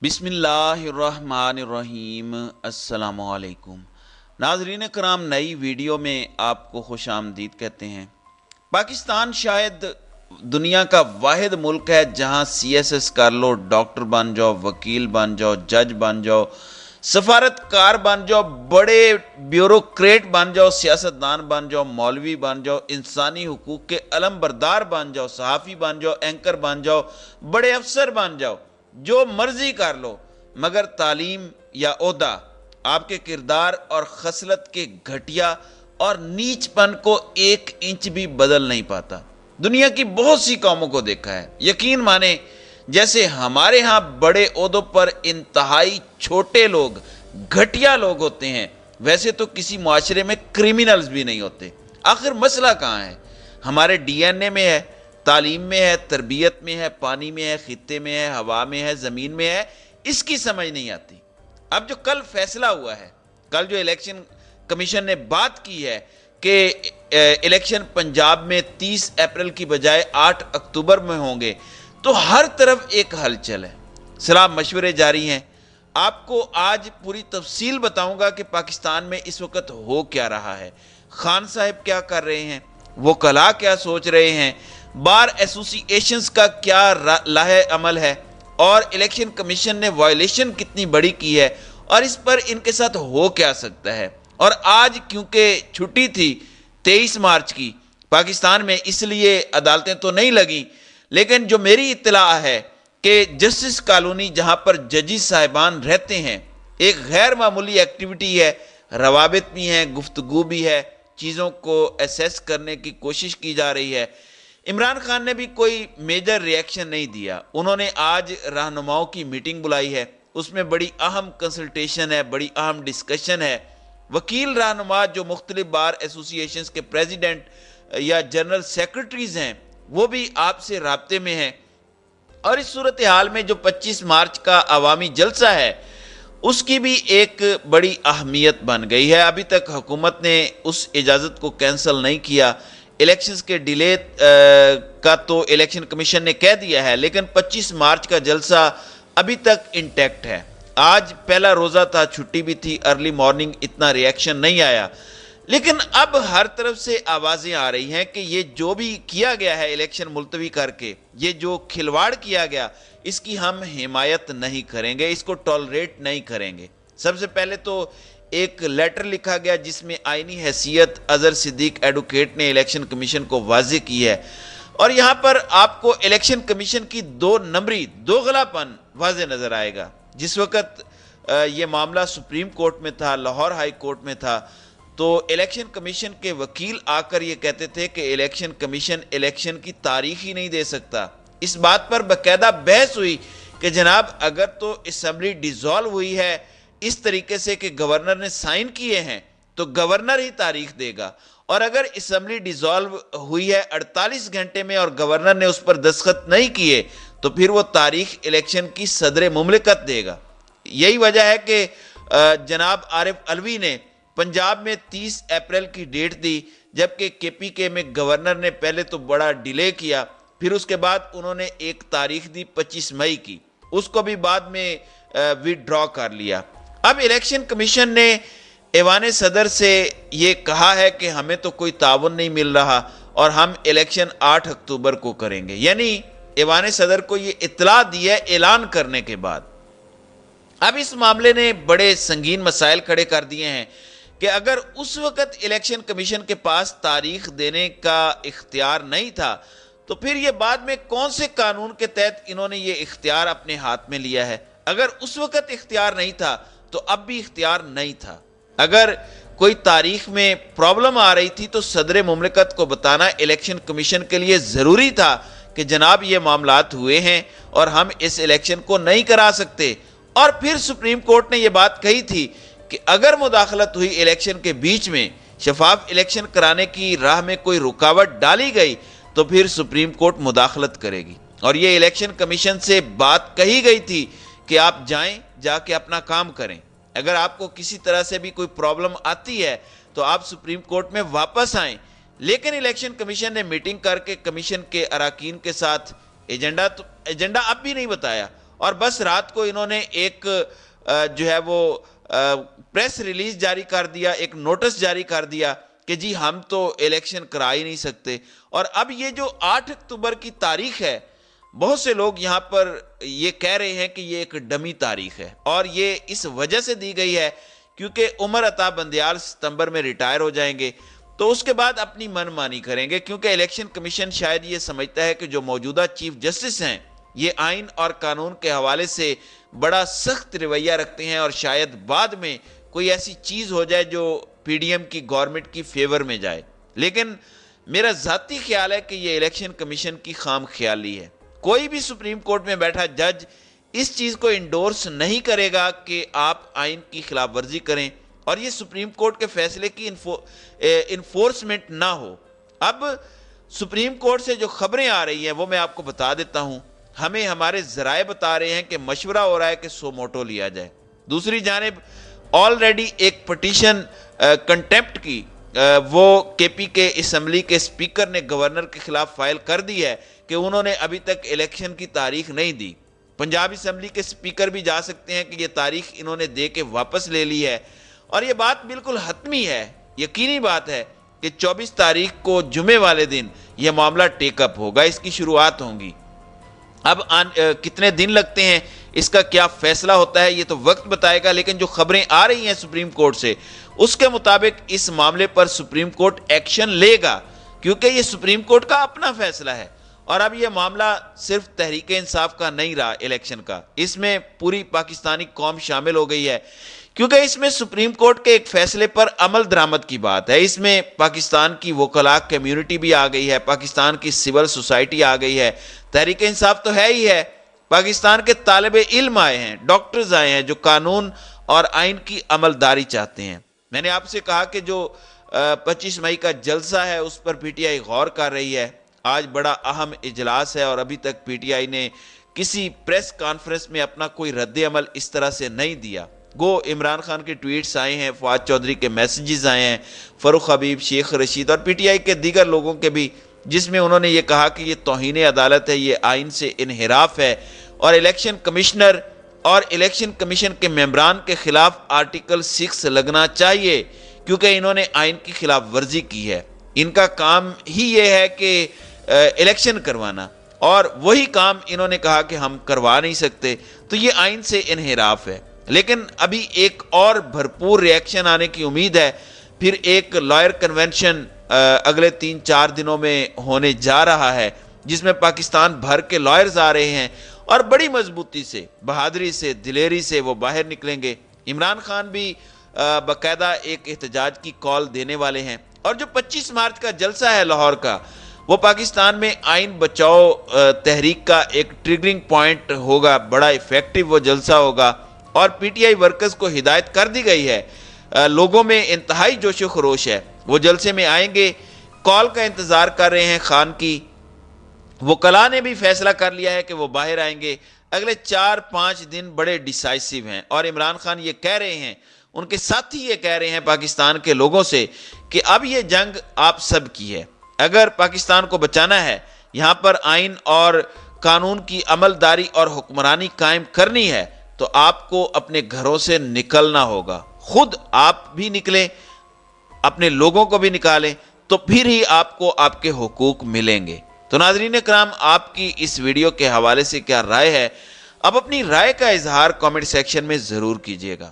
بسم اللہ الرحمن الرحیم۔ السلام علیکم ناظرین کرام، نئی ویڈیو میں آپ کو خوش آمدید کہتے ہیں۔ پاکستان شاید دنیا کا واحد ملک ہے جہاں سی ایس ایس کر لو، ڈاکٹر بن جاؤ، وکیل بن جاؤ، جج بن جاؤ، سفارتکار بن جاؤ، بڑے بیوروکریٹ بن جاؤ، سیاستدان بن جاؤ، مولوی بن جاؤ، انسانی حقوق کے علم بردار بن جاؤ، صحافی بن جاؤ، اینکر بن جاؤ، بڑے افسر بن جاؤ، جو مرضی کر لو، مگر تعلیم یا عہدہ آپ کے کردار اور خصلت کے گھٹیا اور نیچ پن کو ایک انچ بھی بدل نہیں پاتا۔ دنیا کی بہت سی قوموں کو دیکھا ہے، یقین مانیں جیسے ہمارے ہاں بڑے عہدوں پر انتہائی چھوٹے لوگ، گھٹیا لوگ ہوتے ہیں، ویسے تو کسی معاشرے میں کرمینلز بھی نہیں ہوتے۔ آخر مسئلہ کہاں ہے؟ ہمارے ڈی این اے میں ہے، تعلیم میں ہے، تربیت میں ہے، پانی میں ہے، خطے میں ہے، ہوا میں ہے، زمین میں ہے، اس کی سمجھ نہیں آتی۔ اب جو کل فیصلہ ہوا ہے، کل جو الیکشن کمیشن نے بات کی ہے کہ الیکشن پنجاب میں 30 اپریل کی بجائے 8 اکتوبر میں ہوں گے، تو ہر طرف ایک ہلچل ہے، صلاح مشورے جاری ہیں۔ آپ کو آج پوری تفصیل بتاؤں گا کہ پاکستان میں اس وقت ہو کیا رہا ہے، خان صاحب کیا کر رہے ہیں، وکلاء کیا سوچ رہے ہیں، بار ایسوسی ایشنز کا کیا لاہ عمل ہے، اور الیکشن کمیشن نے وائلیشن کتنی بڑی کی ہے، اور اس پر ان کے ساتھ ہو کیا سکتا ہے۔ اور آج کیونکہ چھٹی تھی 23 مارچ کی پاکستان میں، اس لیے عدالتیں تو نہیں لگیں، لیکن جو میری اطلاع ہے کہ جسٹس کالونی جہاں پر ججز صاحبان رہتے ہیں، ایک غیر معمولی ایکٹیویٹی ہے، روابط بھی ہیں، گفتگو بھی ہے، چیزوں کو ایسیس کرنے کی کوشش کی جا رہی ہے۔ عمران خان نے بھی کوئی میجر ریئیکشن نہیں دیا، انہوں نے آج رہنماؤں کی میٹنگ بلائی ہے، اس میں بڑی اہم کنسلٹیشن ہے، بڑی اہم ڈسکشن ہے۔ وکیل رہنما جو مختلف بار ایسوسی ایشنز کے پریزیڈنٹ یا جنرل سیکرٹریز ہیں، وہ بھی آپ سے رابطے میں ہیں، اور اس صورتحال میں جو 25 مارچ کا عوامی جلسہ ہے اس کی بھی ایک بڑی اہمیت بن گئی ہے۔ ابھی تک حکومت نے اس اجازت کو کینسل نہیں کیا، الیکشنز کے ڈیلے کا تو الیکشن کمیشن نے کہہ دیا ہے، لیکن 25 مارچ کا جلسہ ابھی تک انٹیکٹ ہے۔ آج پہلا روزہ تھا، چھٹی بھی تھی، ارلی مارننگ اتنا ریئیکشن نہیں آیا، لیکن اب ہر طرف سے آوازیں آ رہی ہیں کہ یہ جو بھی کیا گیا ہے الیکشن ملتوی کر کے، یہ جو کھلواڑ کیا گیا، اس کی ہم حمایت نہیں کریں گے، اس کو ٹالریٹ نہیں کریں گے۔ سب سے پہلے تو ایک لیٹر لکھا گیا جس میں آئینی حیثیت اظہر صدیق ایڈوکیٹ نے الیکشن کمیشن کو واضح کی ہے، اور یہاں پر آپ کو الیکشن کمیشن کی دو نمبری، دوغلا پن واضح نظر آئے گا۔ جس وقت یہ معاملہ سپریم کورٹ میں تھا، لاہور ہائی کورٹ میں تھا، تو الیکشن کمیشن کے وکیل آ کر یہ کہتے تھے کہ الیکشن کمیشن الیکشن کی تاریخ ہی نہیں دے سکتا۔ اس بات پر باقاعدہ بحث ہوئی کہ جناب اگر تو اسمبلی ڈیزالو ہوئی ہے اس طریقے سے کہ گورنر نے سائن کیے ہیں تو گورنر ہی تاریخ دے گا، اور اگر اسمبلی ڈیزالو ہوئی ہے 48 گھنٹے میں اور گورنر نے اس پر دستخط نہیں کیے تو پھر وہ تاریخ الیکشن کی صدر مملکت دے گا۔ یہی وجہ ہے کہ جناب عارف علوی نے پنجاب میں 30 اپریل کی ڈیٹ دی، جبکہ کے پی کے میں گورنر نے پہلے تو بڑا ڈیلے کیا، پھر اس کے بعد انہوں نے ایک تاریخ دی 25 مئی کی، اس کو بھی بعد میں ویڈرا کر لیا۔ اب الیکشن کمیشن نے ایوان صدر سے یہ کہا ہے کہ ہمیں تو کوئی تعاون نہیں مل رہا اور ہم الیکشن 8 اکتوبر کو کریں گے، یعنی ایوان صدر کو یہ اطلاع دی ہے اعلان کرنے کے بعد۔ اب اس معاملے نے بڑے سنگین مسائل کھڑے کر دیے ہیں کہ اگر اس وقت الیکشن کمیشن کے پاس تاریخ دینے کا اختیار نہیں تھا تو پھر یہ بعد میں کون سے قانون کے تحت انہوں نے یہ اختیار اپنے ہاتھ میں لیا ہے؟ اگر اس وقت اختیار نہیں تھا تو اب بھی اختیار نہیں تھا۔ اگر کوئی تاریخ میں پرابلم آ رہی تھی تو صدر مملکت کو بتانا الیکشن کمیشن کے لیے ضروری تھا کہ جناب یہ معاملات ہوئے ہیں اور ہم اس الیکشن کو نہیں کرا سکتے۔ اور پھر سپریم کورٹ نے یہ بات کہی تھی کہ اگر مداخلت ہوئی الیکشن کے بیچ میں، شفاف الیکشن کرانے کی راہ میں کوئی رکاوٹ ڈالی گئی تو پھر سپریم کورٹ مداخلت کرے گی، اور یہ الیکشن کمیشن سے بات کہی گئی تھی کہ آپ جائیں، جا کے اپنا کام کریں، اگر آپ کو کسی طرح سے بھی کوئی پرابلم آتی ہے تو آپ سپریم کورٹ میں واپس آئیں۔ لیکن الیکشن کمیشن نے میٹنگ کر کے کمیشن کے اراکین کے ساتھ ایجنڈا اب بھی نہیں بتایا، اور بس رات کو انہوں نے ایک جو ہے وہ پریس ریلیز جاری کر دیا، ایک نوٹس جاری کر دیا کہ جی ہم تو الیکشن کرا ہی نہیں سکتے۔ اور اب یہ جو 8 اکتوبر کی تاریخ ہے، بہت سے لوگ یہاں پر یہ کہہ رہے ہیں کہ یہ ایک ڈمی تاریخ ہے، اور یہ اس وجہ سے دی گئی ہے کیونکہ عمر عطا بندیال ستمبر میں ریٹائر ہو جائیں گے، تو اس کے بعد اپنی من مانی کریں گے، کیونکہ الیکشن کمیشن شاید یہ سمجھتا ہے کہ جو موجودہ چیف جسٹس ہیں یہ آئین اور قانون کے حوالے سے بڑا سخت رویہ رکھتے ہیں، اور شاید بعد میں کوئی ایسی چیز ہو جائے جو پی ڈی ایم کی گورنمنٹ کی فیور میں جائے۔ لیکن میرا ذاتی خیال ہے کہ یہ الیکشن کمیشن کی خام خیالی ہے۔ کوئی بھی سپریم کورٹ میں بیٹھا جج اس چیز کو انڈورس نہیں کرے گا کہ آپ آئین کی خلاف ورزی کریں اور یہ سپریم کورٹ کے فیصلے کی انفورسمنٹ نہ ہو۔ اب سپریم کورٹ سے جو خبریں آ رہی ہیں وہ میں آپ کو بتا دیتا ہوں۔ ہمیں ہمارے ذرائع بتا رہے ہیں کہ مشورہ ہو رہا ہے کہ سو موٹو لیا جائے۔ دوسری جانب آلریڈی ایک پٹیشن کنٹیمپٹ کی وہ کے پی کے اسمبلی کے اسپیکر نے گورنر کے خلاف فائل کر دی ہے کہ انہوں نے ابھی تک الیکشن کی تاریخ نہیں دی۔ پنجاب اسمبلی کے اسپیکر بھی جا سکتے ہیں کہ یہ تاریخ انہوں نے دے کے واپس لے لی ہے، اور یہ بات بالکل حتمی ہے، یقینی بات ہے کہ 24 تاریخ کو جمعے والے دن یہ معاملہ ٹیک اپ ہوگا، اس کی شروعات ہوں گی۔ اب کتنے دن لگتے ہیں، اس کا کیا فیصلہ ہوتا ہے، یہ تو وقت بتائے گا، لیکن جو خبریں آ رہی ہیں سپریم کورٹ سے اس کے مطابق اس معاملے پر سپریم کورٹ ایکشن لے گا، کیونکہ یہ سپریم کورٹ کا اپنا فیصلہ ہے۔ اور اب یہ معاملہ صرف تحریک انصاف کا نہیں رہا الیکشن کا، اس میں پوری پاکستانی قوم شامل ہو گئی ہے، کیونکہ اس میں سپریم کورٹ کے ایک فیصلے پر عمل درآمد کی بات ہے۔ اس میں پاکستان کی وکلاء کمیونٹی بھی آ گئی ہے، پاکستان کی سول سوسائٹی آ گئی ہے، تحریک انصاف تو ہے ہی ہے، پاکستان کے طالب علم آئے ہیں، ڈاکٹرز آئے ہیں جو قانون اور آئین کی عملداری چاہتے ہیں۔ میں نے آپ سے کہا کہ جو 25 مئی کا جلسہ ہے اس پر پی ٹی آئی غور کر رہی ہے، آج بڑا اہم اجلاس ہے اور ابھی تک پی ٹی آئی نے کسی پریس کانفرنس میں اپنا کوئی رد عمل اس طرح سے نہیں دیا۔ گو عمران خان کے ٹویٹس آئے ہیں، فواد چودھری کے میسیجز آئے ہیں، فاروق حبیب، شیخ رشید اور پی ٹی آئی کے دیگر لوگوں کے بھی، جس میں انہوں نے یہ کہا کہ یہ توہین عدالت ہے، یہ آئین سے انحراف ہے، اور الیکشن کمشنر اور الیکشن کمیشن کے ممبران کے خلاف آرٹیکل 6 لگنا چاہیے، کیونکہ انہوں نے آئین کی خلاف ورزی کی ہے۔ ان کا کام ہی یہ ہے کہ الیکشن کروانا، اور وہی کام انہوں نے کہا کہ ہم کروا نہیں سکتے، تو یہ آئین سے انحراف ہے۔ لیکن ابھی ایک اور بھرپور ریاکشن آنے کی امید ہے، پھر ایک لائر کنونشن اگلے 3-4 دنوں میں ہونے جا رہا ہے، جس میں پاکستان بھر کے لائرز آ رہے ہیں اور بڑی مضبوطی سے، بہادری سے، دلیری سے وہ باہر نکلیں گے۔ عمران خان بھی باقاعدہ ایک احتجاج کی کال دینے والے ہیں، اور جو 25 مارچ کا جلسہ ہے لاہور کا، وہ پاکستان میں آئین بچاؤ تحریک کا ایک ٹریگرنگ پوائنٹ ہوگا، بڑا ایفیکٹو وہ جلسہ ہوگا، اور پی ٹی آئی ورکرز کو ہدایت کر دی گئی ہے، لوگوں میں انتہائی جوش و خروش ہے، وہ جلسے میں آئیں گے، کال کا انتظار کر رہے ہیں خان کی۔ وکلاء نے بھی فیصلہ کر لیا ہے کہ وہ باہر آئیں گے۔ اگلے 4-5 دن بڑے ڈیسائسیو ہیں، اور عمران خان یہ کہہ رہے ہیں، ان کے ساتھی یہ کہہ رہے ہیں پاکستان کے لوگوں سے کہ اب یہ جنگ آپ سب کی ہے، اگر پاکستان کو بچانا ہے، یہاں پر آئین اور قانون کی عملداری اور حکمرانی قائم کرنی ہے، تو آپ کو اپنے گھروں سے نکلنا ہوگا، خود آپ بھی نکلیں، اپنے لوگوں کو بھی نکالیں، تو پھر ہی آپ کو آپ کے حقوق ملیں گے۔ تو ناظرین کرام، آپ کی اس ویڈیو کے حوالے سے کیا رائے ہے؟ اب اپنی رائے کا اظہار کامنٹ سیکشن میں ضرور کیجیے گا۔